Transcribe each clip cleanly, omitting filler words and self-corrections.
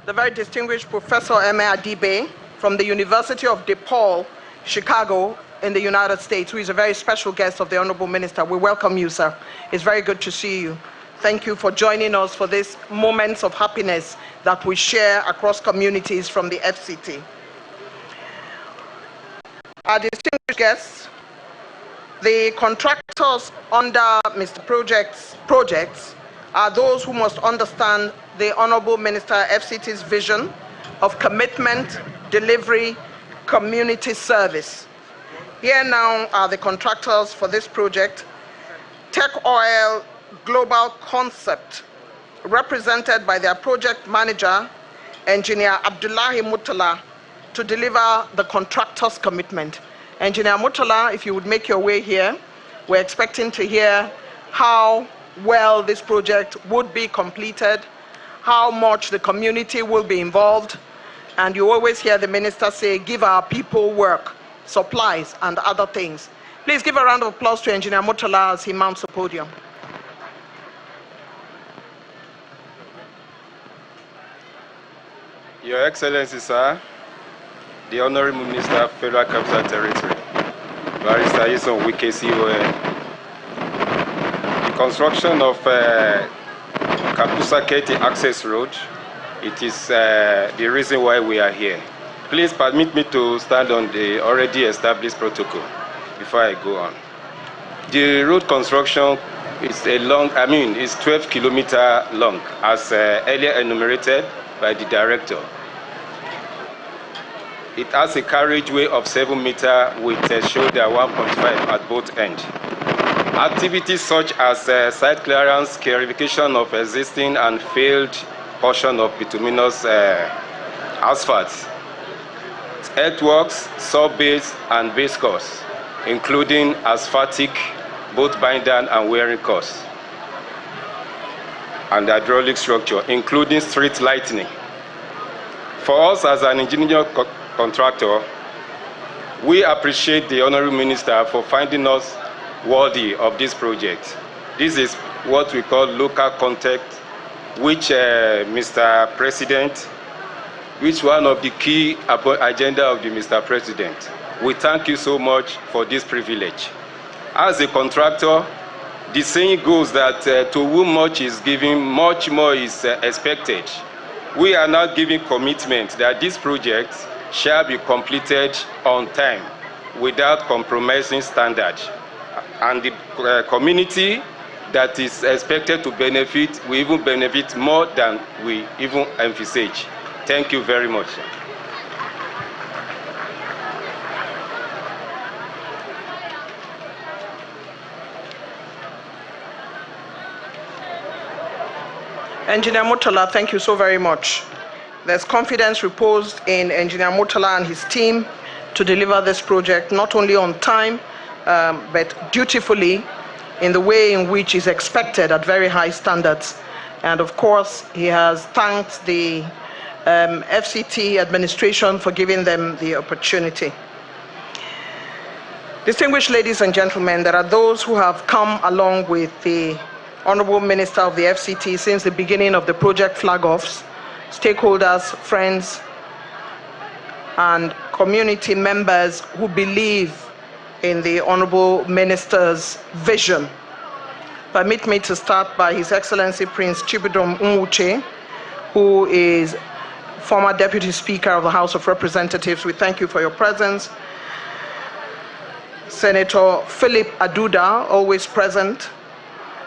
the very distinguished Professor Eme Adibe from the University of DePaul, Chicago, in the United States, who is a very special guest of the Honorable Minister. We welcome you, sir. It's very good to see you. Thank you for joining us for these moments of happiness that we share across communities from the FCT. Our distinguished guests, the contractors under Mr. Projects are those who must understand the Honorable Minister FCT's vision of commitment, delivery, community service. Here now are the contractors for this project. Tech Oil Global Concept, represented by their project manager, Engineer Abdullahi Mutala, to deliver the contractor's commitment. Engineer Mutala, if you would make your way here, we're expecting to hear how well this project would be completed, how much the community will be involved, and you always hear the minister say, give our people work, supplies, and other things. Please give a round of applause to Engineer Mutala as he mounts the podium. Your Excellency, sir, the Honorable Minister of Federal Capital Territory, Barrister Yison Wike, CON. The construction of Kabusa-Ketti Access Road, it is the reason why we are here. Please permit me to stand on the already established protocol before I go on. The road construction is is 12 kilometers long, as earlier enumerated by the director. It has a carriageway of 7 meters with a shoulder 1.5 at both ends. Activities such as site clearance, clarification of existing and failed portion of bituminous asphalt, earthworks, sub-base and base course, including asphaltic, both binder and wearing course, and hydraulic structure, including street lighting. For us as an engineer contractor, we appreciate the Honorable Minister for finding us worthy of this project. This is what we call local contact, which Mr. President, which one of the key agenda of the Mr. President. We thank you so much for this privilege. As a contractor, the saying goes that to whom much is given, much more is expected. We are now giving commitment that this project shall be completed on time without compromising standards. And the community that is expected to benefit will even benefit more than we even envisage. Thank you very much. Engineer Mutala, thank you so very much. There's confidence reposed in Engineer Mutala and his team to deliver this project not only on time, but dutifully in the way in which is expected at very high standards. And of course, he has thanked the FCT administration for giving them the opportunity. Distinguished ladies and gentlemen, there are those who have come along with the Honorable Minister of the FCT since the beginning of the project flag-offs, stakeholders, friends, and community members who believe in the Honorable Minister's vision. Permit me to start by His Excellency Prince Chibudom Nwuche, who is former Deputy Speaker of the House of Representatives. We thank you for your presence. Senator Philip Aduda, always present.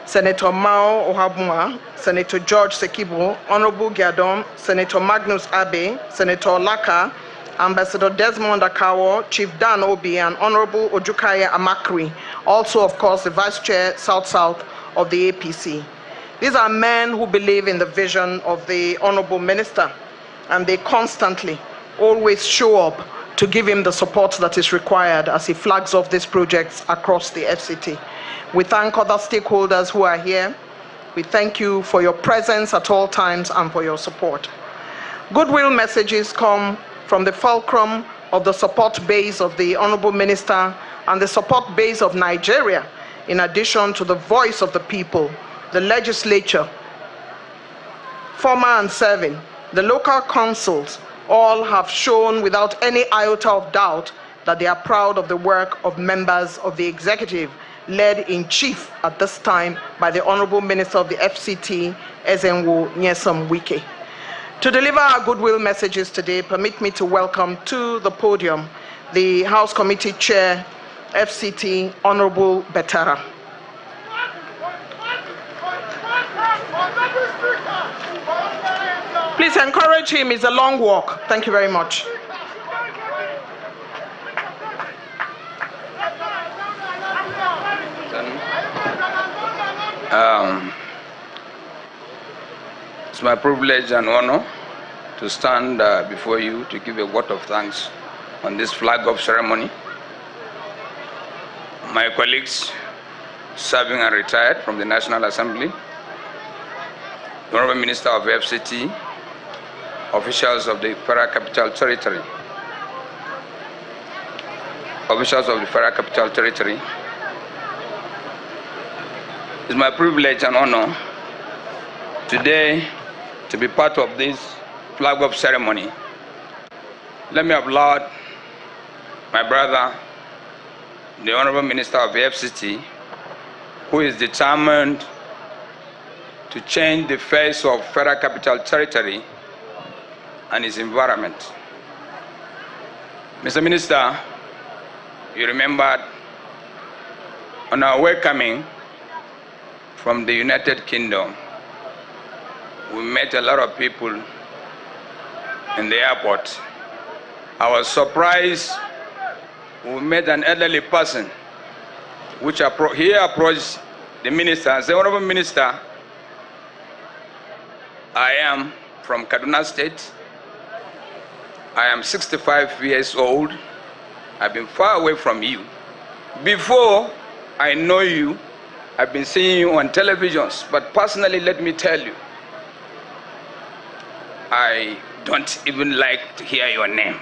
Senator Mao Ohabuma, Senator George Sekibo, Honorable Giadom, Senator Magnus Abe, Senator Laka, Ambassador Desmond Akawo, Chief Dan Obi, and Honorable Ojukaya Amakri, also, of course, the Vice Chair South-South of the APC. These are men who believe in the vision of the Honorable Minister, and they constantly, always show up to give him the support that is required as he flags off these projects across the FCT. We thank other stakeholders who are here. We thank you for your presence at all times and for your support. Goodwill messages come from the fulcrum of the support base of the Honorable Minister and the support base of Nigeria, in addition to the voice of the people, the legislature, former and serving, The local councils all have shown without any iota of doubt that they are proud of the work of members of the executive, led in chief at this time by the Honorable Minister of the FCT, Ezenwo Nyesom Wike. To deliver our goodwill messages today, permit me to welcome to the podium the House Committee Chair, FCT, Honorable Betara. Please encourage him, it's a long walk. Thank you very much. It's my privilege and honor to stand before you to give a word of thanks on this flag-off ceremony. My colleagues serving and retired from the National Assembly, the Honorable Minister of FCT, officials of the Federal Capital Territory, it's my privilege and honor today to be part of this flag-off ceremony. Let me applaud my brother, the Honorable Minister of the FCT, who is determined to change the face of Federal Capital Territory and its environment. Mr. Minister, you remembered on our way coming from the United Kingdom, we met a lot of people in the airport. I was surprised we met an elderly person, which he approached the minister and said, Honorable Minister, I am from Kaduna State. I am 65 years old. I've been far away from you. Before I know you, I've been seeing you on televisions, but personally, let me tell you, I don't even like to hear your name.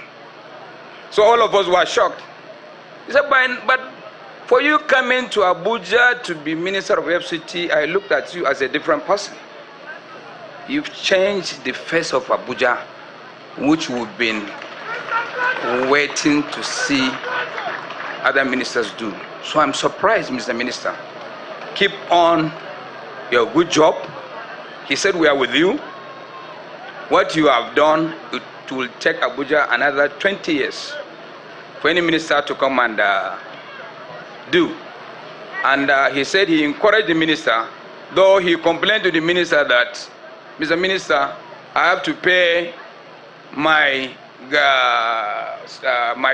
So all of us were shocked. He said, but for you coming to Abuja to be Minister of FCT, I looked at you as a different person. You've changed the face of Abuja, which we've been waiting to see other ministers do. So I'm surprised, Mr. Minister. Keep on your good job. He said, we are with you. What you have done, it will take Abuja another 20 years for any minister to come and do. And he said he encouraged the minister, though he complained to the minister that, Mr. Minister, I have to pay my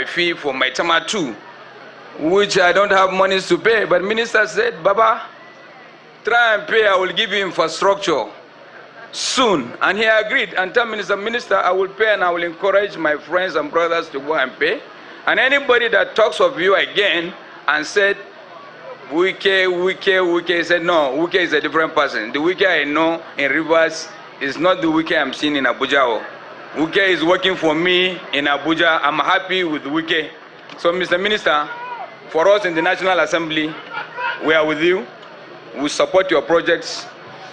fee for my Tama 2, which I don't have money to pay. But minister said, Baba, try and pay, I will give you infrastructure soon. And he agreed and told Minister, I will pay and I will encourage my friends and brothers to go and pay. And anybody that talks of you again and said, Wike, said, no, Wike is a different person. The Wike I know in Rivers is not the Wike I'm seeing in Abuja. Wike is working for me in Abuja. I'm happy with Wike. So, Mr. Minister, for us in the National Assembly, we are with you. We support your projects.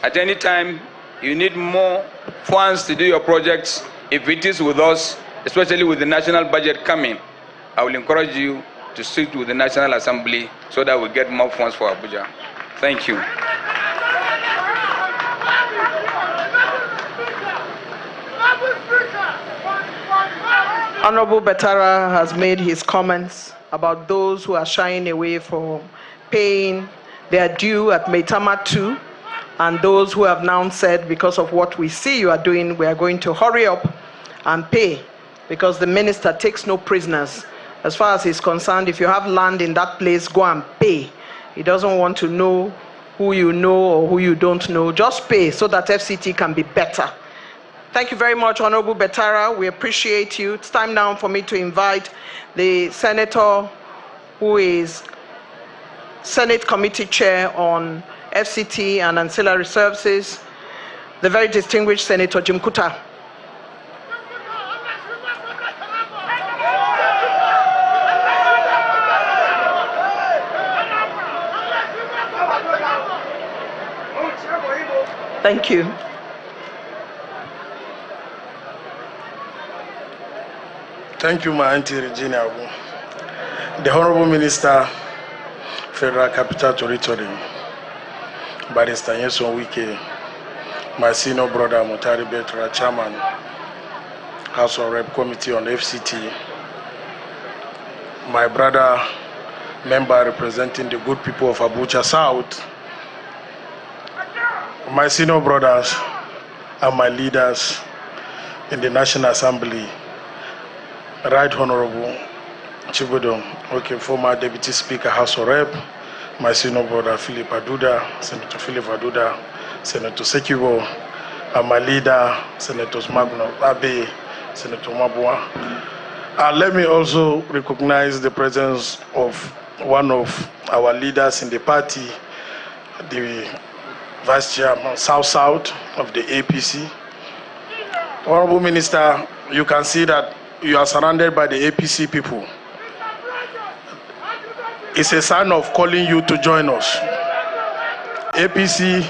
At any time you need more funds to do your projects, if it is with us, especially with the national budget coming, I will encourage you to sit with the National Assembly so that we get more funds for Abuja. Thank you. Honorable Betara has made his comments about those who are shying away from paying their due at Maitama 2, and those who have now said, because of what we see you are doing, we are going to hurry up and pay, because the minister takes no prisoners. As far as he's concerned, if you have land in that place, go and pay. He doesn't want to know who you know or who you don't know. Just pay so that FCT can be better. Thank you very much, Honorable Betara. We appreciate you. It's time now for me to invite the Senator who is Senate Committee Chair on FCT and Ancillary Services, the very distinguished Senator Jim Kuta. Thank you. Thank you, my Auntie Regina Abu. The Honorable Minister, Federal Capital Territory, Barrister Nyesom Wike, my senior brother Mutari Betra, Chairman, House of Rep Committee on FCT, my brother, member representing the good people of Abuja South, my senior brothers and my leaders in the National Assembly, Right Honorable Chibodom, former Deputy Speaker, House of Rep, my senior brother Philip Aduda, Senator Philip Aduda, Senator Sekibo, and my leader, Senators Magno Abe, Senator Mabua. And let me also recognize the presence of one of our leaders in the party, the Vice Chairman South of the APC. Honorable Minister, you can see that you are surrounded by the APC people. It's a sign of calling you to join us. APC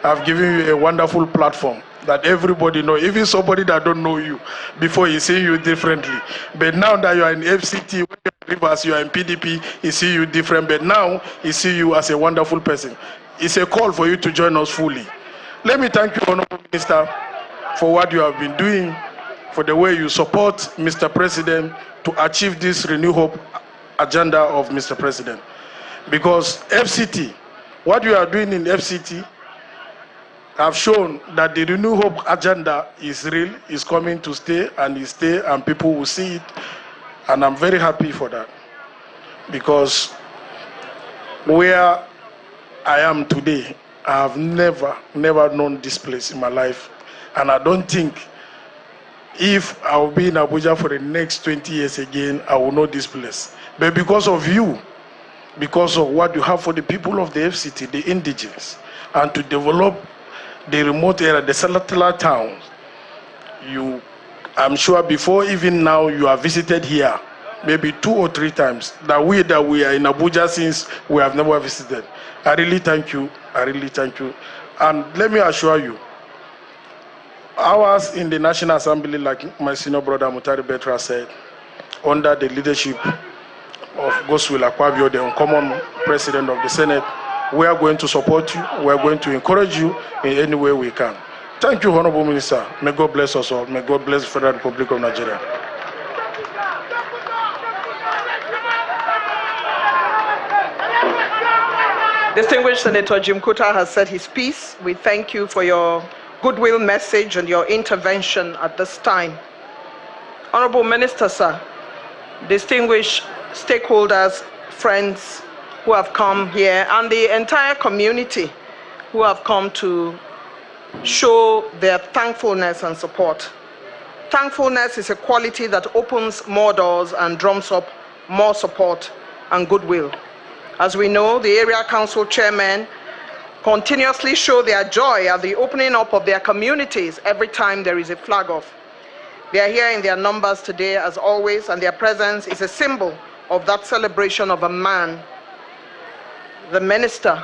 have given you a wonderful platform that everybody knows, even somebody that don't know you before, he see you differently. But now that you are in FCT, when you are in Rivers, you are in PDP, he see you different. But now he see you as a wonderful person. It's a call for you to join us fully. Let me thank you, Honorable Minister, for what you have been doing, for the way you support Mr. President to achieve this Renew Hope agenda of Mr. President. Because FCT, what you are doing in FCT have shown that the Renew Hope agenda is real, is coming to stay, and people will see it. And I'm very happy for that. Because where I am today, I have never known this place in my life. And I don't think if I will be in Abuja for the next 20 years again, I will know this place. But because of you, because of what you have for the people of the FCT, the indigenous, and to develop the remote area, the satellite towns, I'm sure before even now you have visited here, maybe 2 or 3 times, that we are in Abuja since we have never visited. I really thank you. I really thank you. And let me assure you, ours in the National Assembly, like my senior brother Mutari Betra said, under the leadership of Goodwill, the uncommon president of the Senate, we are going to support you. We are going to encourage you in any way we can. Thank you, Honorable Minister. May God bless us all. May God bless the Federal Republic of Nigeria. Distinguished Senator Jim Kuta has said his piece. We thank you for your goodwill message and your intervention at this time. Honorable Minister, sir, distinguished stakeholders, friends who have come here, and the entire community who have come to show their thankfulness and support. Thankfulness is a quality that opens more doors and drums up more support and goodwill. As we know, the area council chairmen continuously show their joy at the opening up of their communities every time there is a flag off. They are here in their numbers today, as always, and their presence is a symbol of that celebration of a man, the minister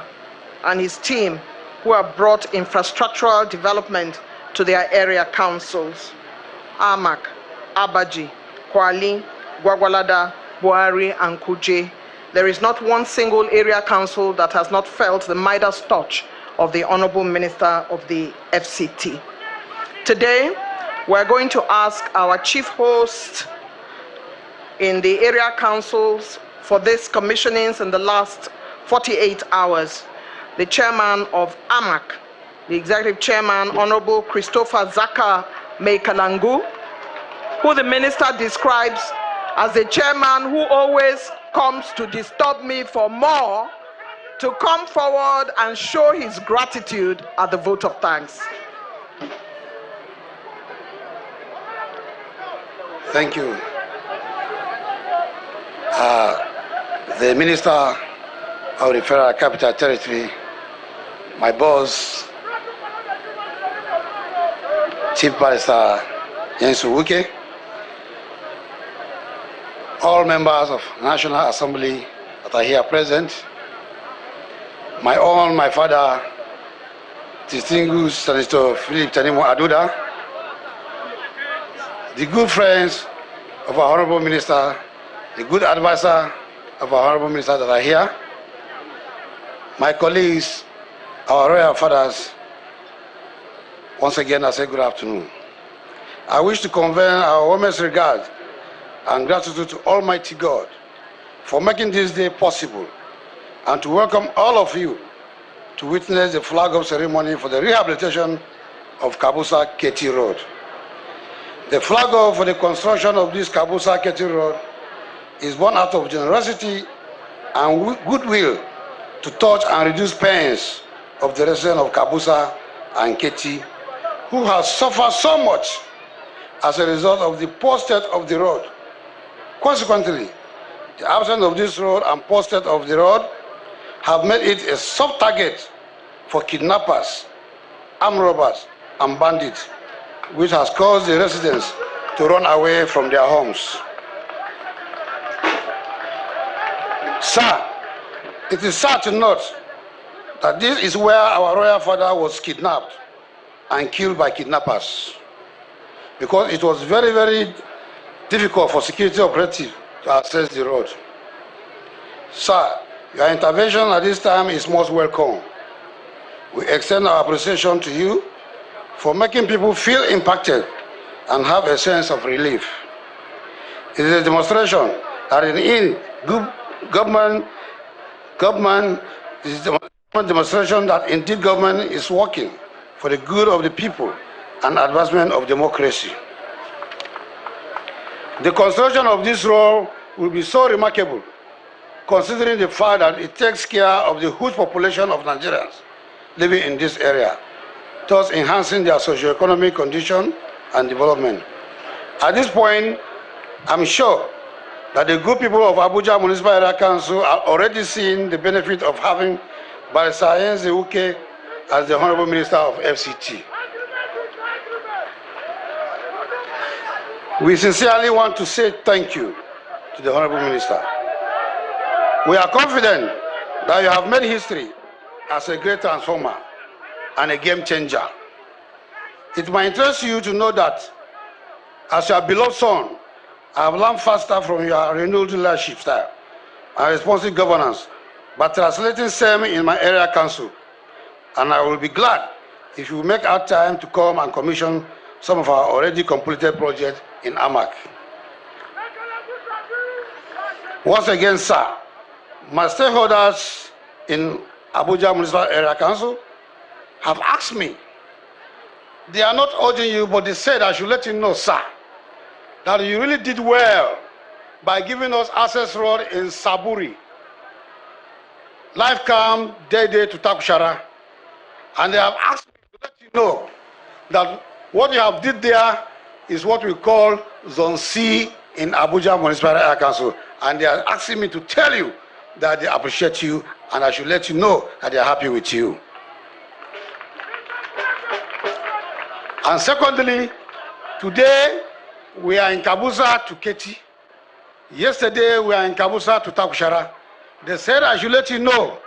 and his team, who have brought infrastructural development to their area councils. Amak, Abaji, Kwali, Gwagwalada, Buhari, and Kuje. There is not one single area council that has not felt the Midas touch of the Honorable Minister of the FCT. Today, we're going to ask our chief host in the area councils for this commissionings in the last 48 hours, the chairman of AMAC, the executive chairman, Honorable Christopher Zaka Meikalangu, who the minister describes as the chairman who always comes to disturb me for more, to come forward and show his gratitude at the vote of thanks. Thank you. The Minister of the Federal Capital Territory, my boss, Chief Barrister Nyesom Wike, all members of National Assembly that are here present, my father, distinguished Senator Philip Aduda, the good friends of our Honorable Minister, the good advisor of our Honorable Minister that are here, my colleagues, our royal fathers, once again I say good afternoon. I wish to convey our warmest regard and gratitude to Almighty God for making this day possible and to welcome all of you to witness the flag-off ceremony for the rehabilitation of Kabusa-Ketti Road. The flag-off for the construction of this Kabusa-Ketti Road is born out of generosity and goodwill to touch and reduce pains of the residents of Kabusa and Ketti, who have suffered so much as a result of the poor state of the road. Consequently, the absence of this road and poor state of the road have made it a soft target for kidnappers, armed robbers, and bandits, which has caused the residents to run away from their homes. Sir, it is sad to note that this is where our royal father was kidnapped and killed by kidnappers, because it was very, very difficult for security operatives to access the road. Sir, your intervention at this time is most welcome. We extend our appreciation to you for making people feel impacted and have a sense of relief. It is a demonstration that in government is a demonstration that indeed government is working for the good of the people and advancement of democracy. The construction of this road will be so remarkable, considering the fact that it takes care of the huge population of Nigerians living in this area, thus enhancing their socio-economic condition and development. At this point, I'm sure that the good people of Abuja Municipal Area Council are already seeing the benefit of having Barrister Enze Uke as the Honorable Minister of FCT. We sincerely want to say thank you to the Honorable Minister. We are confident that you have made history as a great transformer and a game changer. It might interest you to know that as your beloved son, I have learned faster from your renewed leadership style and responsive governance by translating same in my area council. And I will be glad if you make out time to come and commission some of our already completed projects in Amak. Once again, sir, my stakeholders in Abuja Municipal Area Council have asked me. They are not urging you, but they said I should let you know, sir, that you really did well by giving us access road in Saburi, Life Camp, Day to Takushara, and they have asked me to let you know that what you have did there is what we call Zone C in Abuja Municipal Area Council, and they are asking me to tell you that they appreciate you, and I should let you know that they are happy with you. And secondly, today we are in Kabusa-Ketti. Yesterday we are in Kabusa to Takushara. They said I should let you know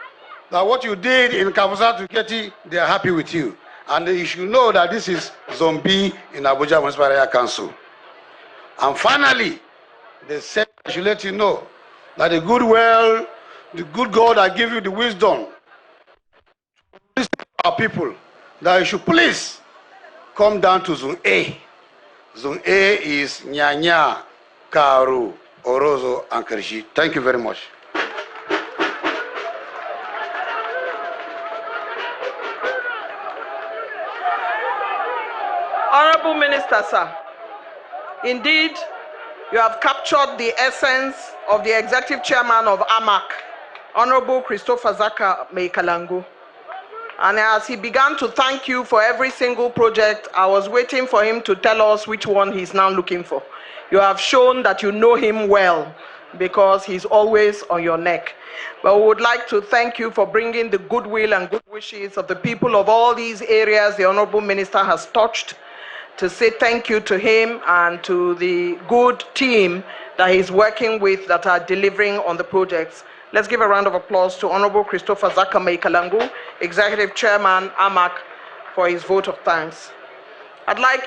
that what you did in Kabusa-Ketti, they are happy with you. And you should know that this is Zone B in Abuja Municipal Area Council. And finally, they said I should let you know that the goodwill, the good God that gave you the wisdom to our people, that you should please come down to Zone A. Zone A is Nyanya, Karu, Orozo, and Kerishi. Thank you very much. Honorable Minister, sir, indeed, you have captured the essence of the Executive Chairman of AMAC, Honorable Christopher Zaka Meikalangu. And as he began to thank you for every single project, I was waiting for him to tell us which one he's now looking for. You have shown that you know him well, because he's always on your neck. But we would like to thank you for bringing the goodwill and good wishes of the people of all these areas the Honorable Minister has touched, to say thank you to him and to the good team that he's working with that are delivering on the projects. Let's give a round of applause to Honorable Christopher Zaka Meikalangu, Executive Chairman, AMAC, for his vote of thanks. I'd like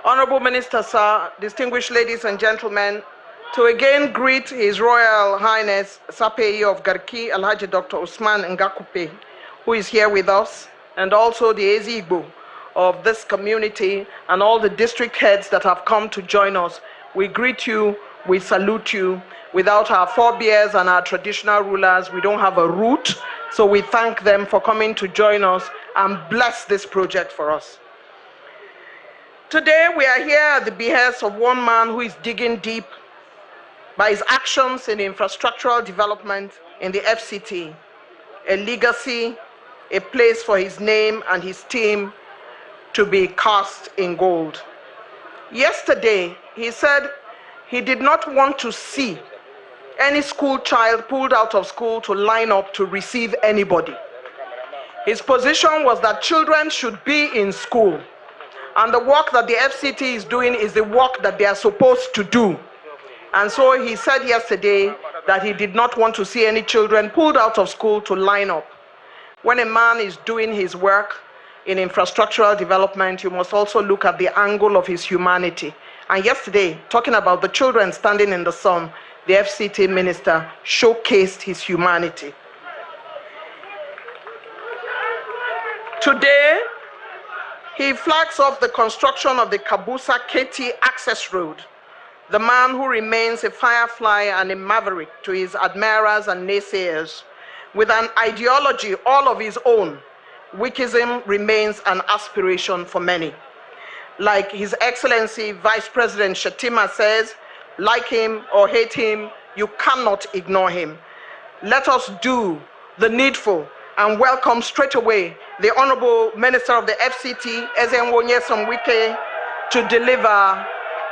Honorable Minister, sir, distinguished ladies and gentlemen, to again greet His Royal Highness Sapei of Garki, Alhaji Dr. Usman Ngakupe, who is here with us, and also the Ezigbo of this community and all the district heads that have come to join us. We greet you, we salute you. Without our forebears and our traditional rulers, we don't have a root, so we thank them for coming to join us and bless this project for us. Today, we are here at the behest of one man who is digging deep by his actions in infrastructural development in the FCT, a legacy, a place for his name and his team to be cast in gold. Yesterday, he said he did not want to see any school child pulled out of school to line up to receive anybody. His position was that children should be in school, and the work that the FCT is doing is the work that they are supposed to do. And so he said yesterday that he did not want to see any children pulled out of school to line up. When a man is doing his work in infrastructural development, you must also look at the angle of his humanity. And yesterday, talking about the children standing in the sun, the FCT minister showcased his humanity. Today, he flags off the construction of the Kabusa-Ketti access road, the man who remains a firefly and a maverick to his admirers and naysayers. With an ideology all of his own, Wikism remains an aspiration for many. Like His Excellency Vice President Shetima says, like him or hate him, you cannot ignore him. Let us do the needful and welcome straight away the Honorable Minister of the FCT, Ezenwo Wike, to deliver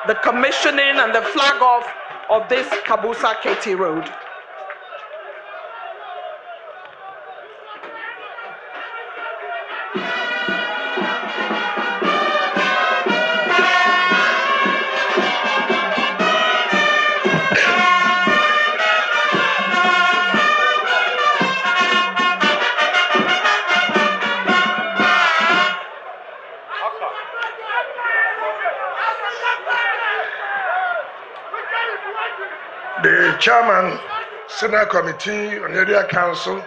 the commissioning and the flag off of this Kabusa-Ketti road. The Chairman, Senate Committee on Area Council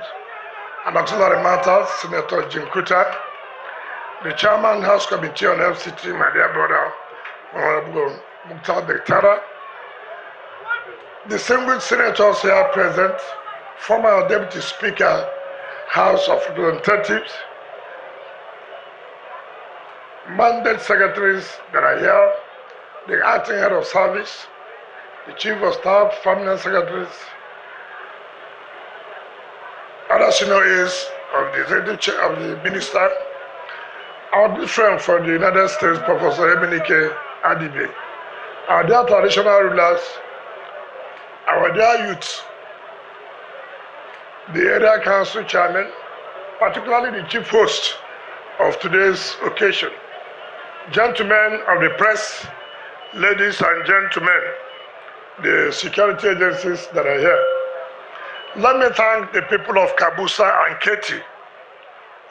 and Auxiliary Matters, Senator Jim Kuta, the Chairman, House Committee on FCT, my dear brother, Honorable Mukhtar Bektara, distinguished senators here present, former Deputy Speaker, House of Representatives, mandate secretaries that are here, the acting head of service, the Chief of Staff, Permanent Secretaries, other senior aides of the Minister, our good friend from the United States, Professor Emenike Adibe, our dear traditional rulers, our dear youth, the area council chairman, particularly the chief host of today's occasion, gentlemen of the press, ladies and gentlemen, the security agencies that are here. Let me thank the people of Kabusa and Ketti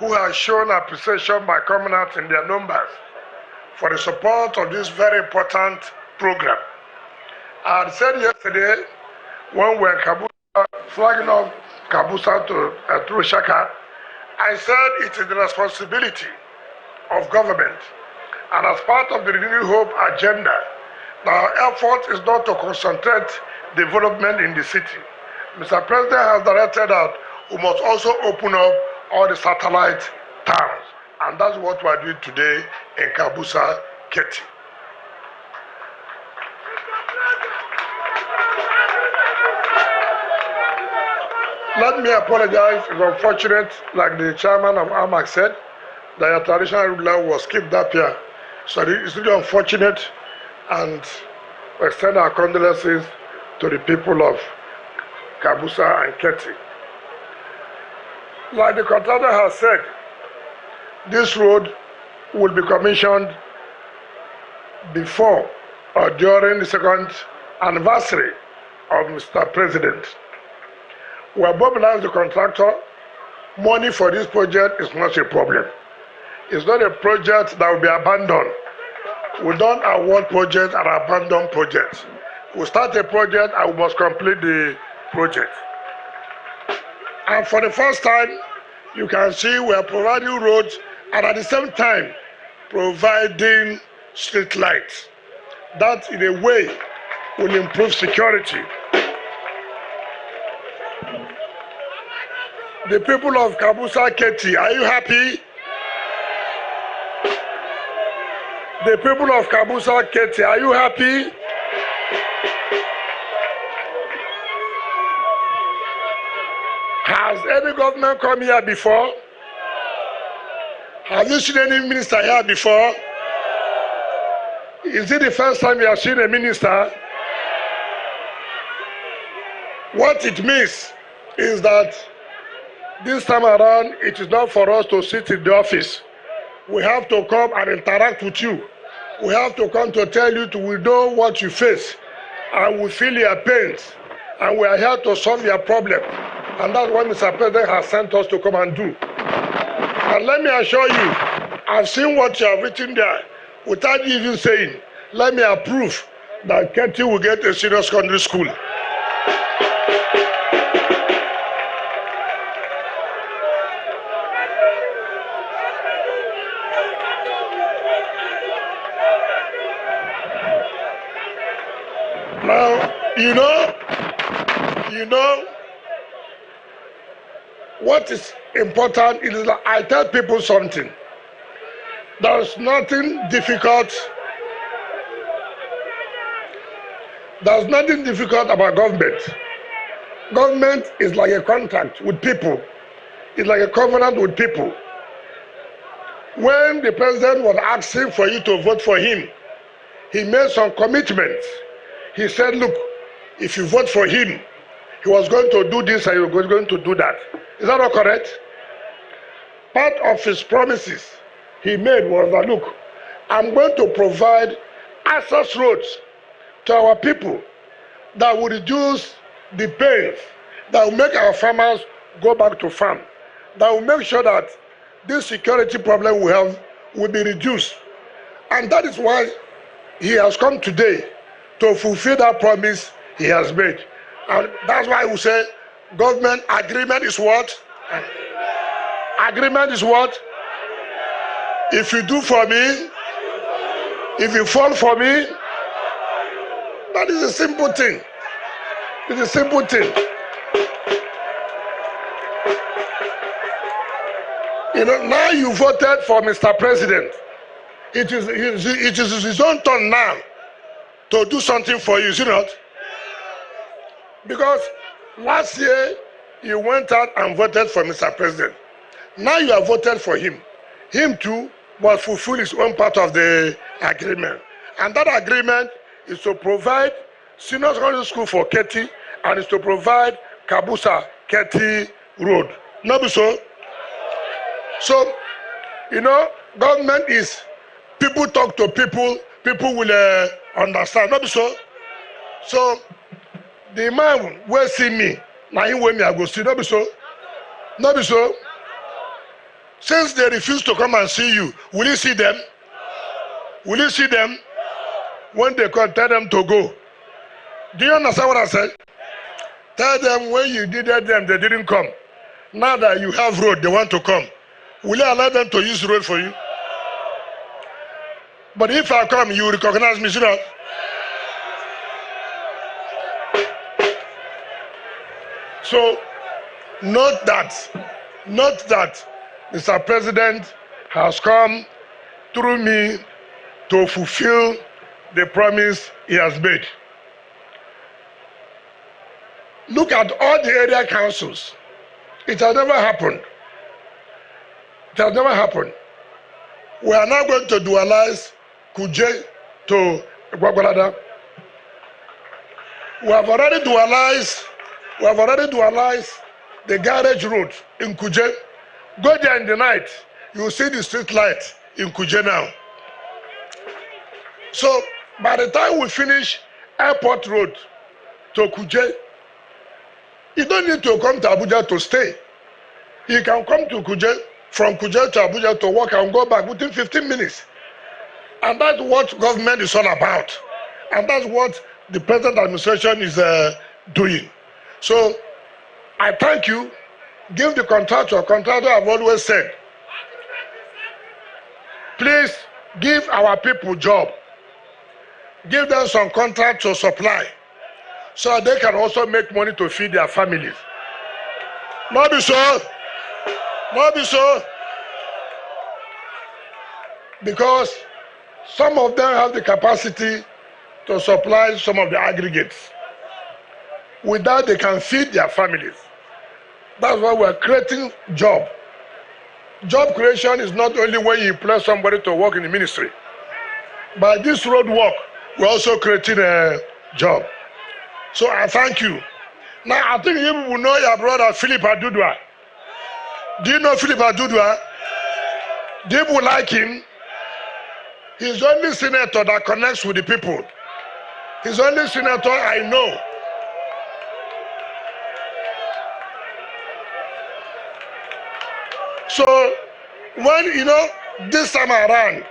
who have shown appreciation by coming out in their numbers for the support of this very important program. I had said yesterday when we were flagging off Kabusa to Shaka, I said it is the responsibility of government and as part of the Renewed Hope agenda, our effort is not to concentrate development in the city. Mr. President has directed that we must also open up all the satellite towns, and that's what we are doing today in Kabusa-Ketti. Let me apologize. It's unfortunate, like the chairman of AMAC said, that your traditional ruler was skipped up here. So it's really unfortunate, and we extend our condolences to the people of Kabusa and Ketti. Like the contractor has said, this road will be commissioned before or during the second anniversary of Mr. President. We have mobilized the contractor. Money for this project is not a problem. It's not a project that will be abandoned We don't award projects and abandon projects. We start a project and we must complete the project. And for the first time, you can see we are providing roads and at the same time providing street lights. That in a way will improve security. The people of Kabusa-Ketti, are you happy? The people of Kabusa-Ketti, are you happy? Has any government come here before? Have you seen any minister here before? Is it the first time you have seen a minister? What it means is that this time around, it is not for us to sit in the office. We have to come and interact with you. We have to come to tell you we know what you face and we feel your pains and we are here to solve your problem. And that's what Mr. President has sent us to come and do. And let me assure you, I've seen what you have written there without even saying, let me approve that Ketti will get a senior secondary school. Now, you know, what is important is that I tell people something. There's nothing difficult. There's nothing difficult about government. Government is like a contract with people. It's like a covenant with people. When the president was asking for you to vote for him, he made some commitments. He said, look, if you vote for him, he was going to do this and he was going to do that. Is that not correct? Part of his promises he made was that, look, I'm going to provide access roads to our people that will reduce the pains, that will make our farmers go back to farm, that will make sure that this security problem we have will be reduced. And that is why he has come today to fulfill that promise he has made. And that's why we say government agreement is what? Agreement is what? If you do for me, if you fall for me, that is a simple thing. It's a simple thing. You know, now you voted for Mr. President. It is his own turn now to do something for you, is it not? Because last year you went out and voted for Mr. President. Now you have voted for him. Him too must fulfill his own part of the agreement. And that agreement is to provide senior secondary school for Ketti and is to provide Kabusa-Ketti road. Not be so? So, you know, government is people talk to people, people will understand. Not be so? So, the man will see me, now he will me I go see. Not be so? Not be so? Since they refuse to come and see you, will you see them? Will you see them? When they come, tell them to go. Do you understand what I said? Tell them when you did them, they didn't come. Now that you have road, they want to come. Will you allow them to use road for you? But if I come, you recognize me, sir. So, note that Mr. President has come through me to fulfill the promise he has made. Look at all the area councils. It has never happened. It has never happened. We are now going to dualize Kuje to Gwagwalada. We have already dualized the garage road in Kuje. Go there in the night, you will see the street light in Kuje now. So by the time we finish Airport Road to Kuje, you don't need to come to Abuja to stay. You can come to Kuje, from Kuje to Abuja to work and go back within 15 minutes. And that's what government is all about. And that's what the present administration is doing. So I thank you. Give the contractor, I've always said, please give our people job. Give them some contract to supply so that they can also make money to feed their families. Not be so. Not be so. Because some of them have the capacity to supply some of the aggregates. With that, they can feed their families. That's why we're creating job. Job creation is not only when you employ somebody to work in the ministry. By this road work, we're also creating a job. So I thank you. Now, I think you will know your brother Philip Adudua. Do you know Philip Adudua? Do you like him? He's the only senator that connects with the people. He's the only senator I know. So, when, this time around,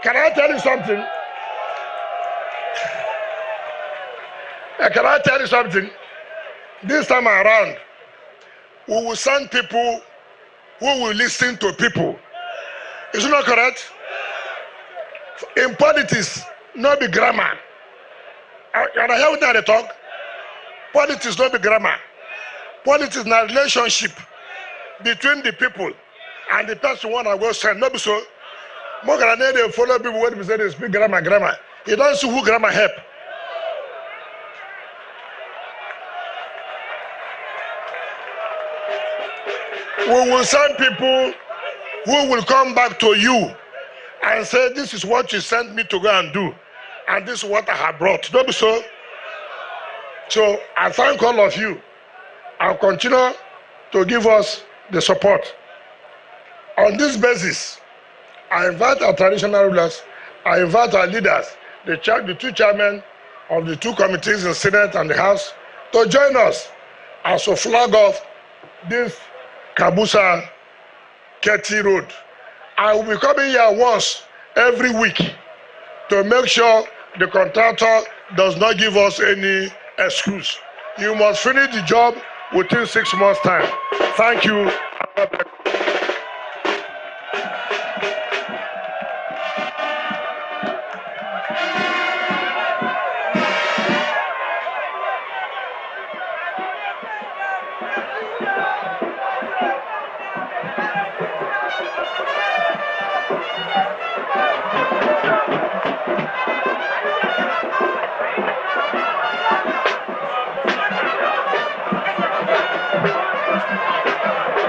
can I tell you something? Can I tell you something? This time around, we will send people who will listen to people. Is it not correct? In politics, not be grammar. And I hear what they talk. Politics not be grammar. Politics is a relationship between the people and the person one I will send. Not be so. More than they follow people when they say they speak grammar. You don't see who grammar help. We will send people who will come back to you and say, this is what you sent me to go and do. And this is what I have brought. Don't be so. So I thank all of you. I'll continue to give us the support. On this basis, I invite our traditional rulers, I invite our leaders, the two chairmen of the two committees in the Senate and the House, to join us as a flag off this Kabusa-Ketti road. I will be coming here once every week to make sure the contractor does not give us any excuse. You must finish the job within 6 months' time. Thank you.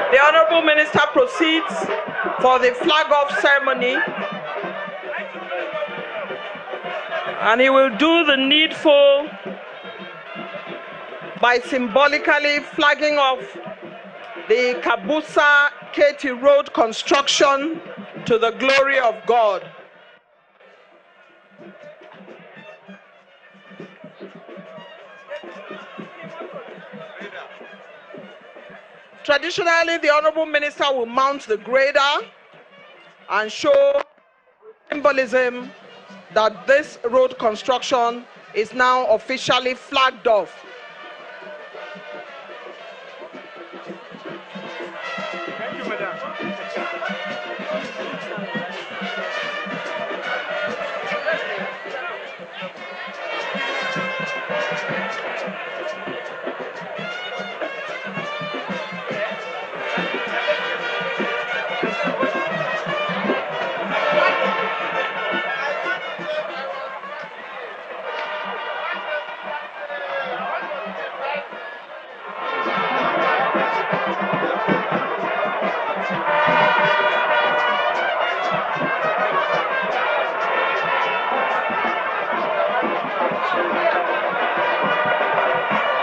The Honorable Minister proceeds for the flag-off ceremony, and he will do the needful by symbolically flagging off the Kabusa-Ketti road construction to the glory of God. Traditionally, the Honorable Minister will mount the grader and show symbolism that this road construction is now officially flagged off. Thank you, Madam.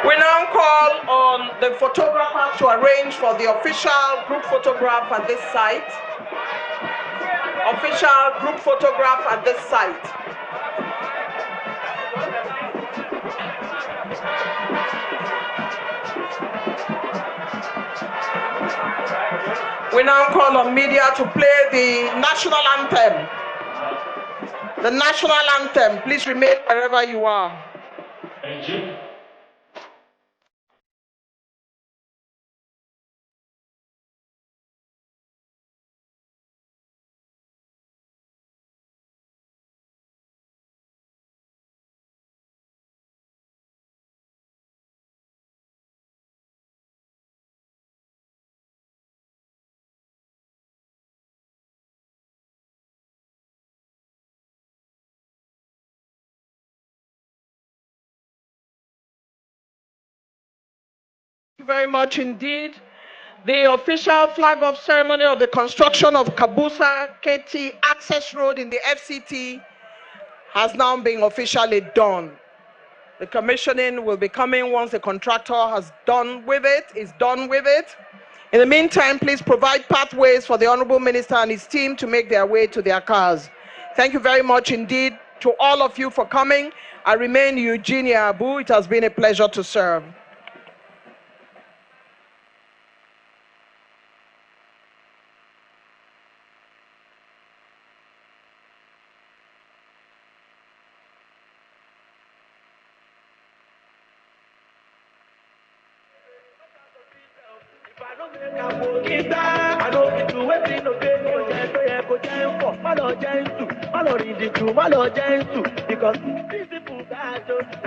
We now call on the photographers to arrange for the official group photograph at this site. Official group photograph at this site. We now call on media to play the national anthem. The national anthem, please remain wherever you are. Thank you. Thank you very much indeed. The official flag-off ceremony of the construction of Kabusa-Ketti access road in the FCT has now been officially done. The commissioning will be coming once the contractor is done with it. In the meantime, please provide pathways for the Honorable Minister and his team to make their way to their cars. Thank you very much indeed to all of you for coming. I remain Eugenia Abu. It has been a pleasure to serve. Because these people got just